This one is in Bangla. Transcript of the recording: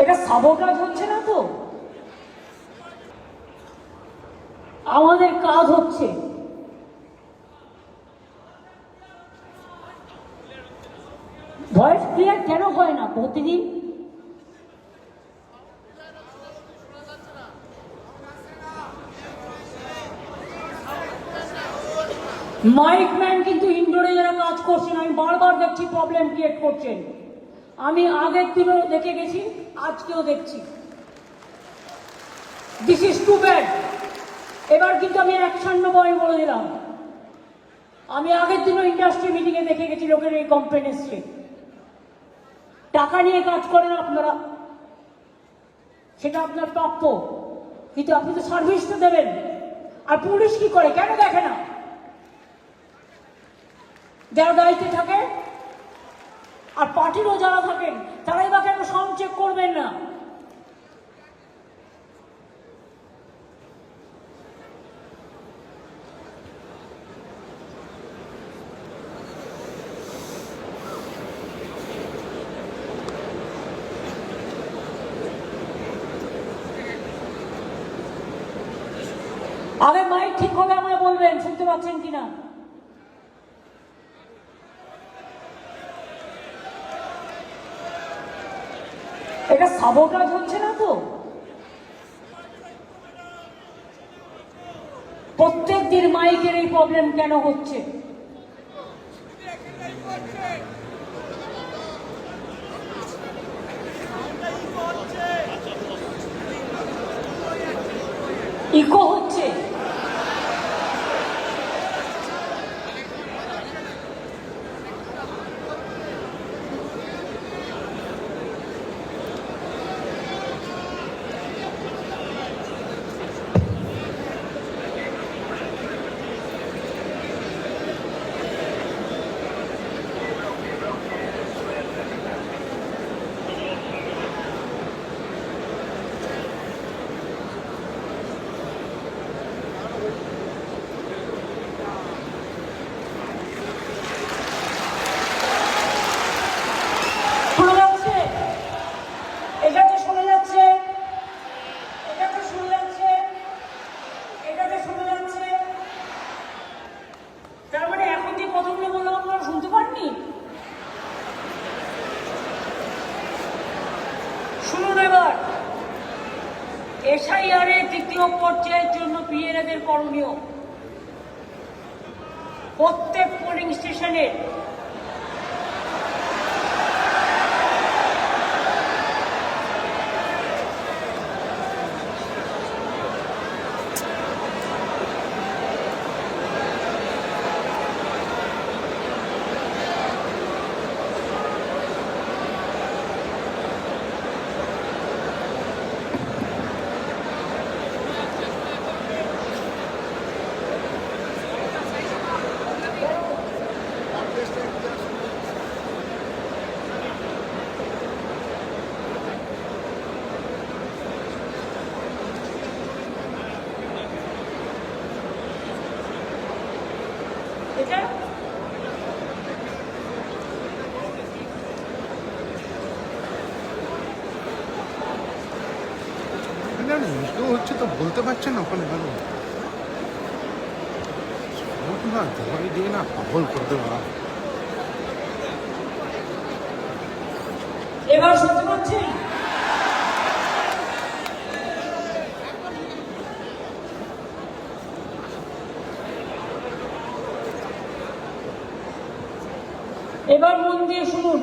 এটা সাবোটাজ হচ্ছে না তো? আমাদের কাজ হচ্ছে ভয়েস ক্লিয়ার কেন হয় না প্রতিদিন? মাইক ম্যান কিন্তু ইনডোরে যারা কাজ করছেন আমি বারবার দেখছি প্রবলেম ক্রিয়েট করছেন। আমি আগের দিনও দেখে গেছি, আজকেও দেখছি। This is too bad. এবার কিন্তু আমি অ্যাকশন নেবো, আমি বলে দিলাম। আমি আগের দিনও ইন্ডাস্ট্রি মিটিংয়ে দেখে গেছি লোকের এই কমপ্লেন এসছে। টাকা নিয়ে কাজ করেন আপনারা, সেটা আপনার প্রাপ্য, কিন্তু আপনি তো সার্ভিস তো দেবেন। আর পুলিশ কি করে, কেন দেখে না? যারা দায়িত্বে থাকে আর পার্টিরও যারা থাকেন তারাই বা কেন সাউন্ড চেক করবেন না? আগে মাইক ঠিক হবে আমায় বলবেন, শুনতে পাচ্ছেন কিনা? এটা সাবোটাজ হচ্ছে না তো? প্রত্যেক দিন মাইকের এই প্রবলেম কেন হচ্ছে? ইকো হচ্ছে। এসআইআর এর দ্বিতীয় পর্যায়ের জন্য বিএলএদের করণীয়, প্রত্যেক পোলিং স্টেশনে এটা হচ্ছে তো বলতে পারছেন না ওখানে ভালো না, দোকানে দিয়ে না পাগল করে দেওয়া। এবার শুনতে পাচ্ছেন? এবার মন দিয়ে শুনুন।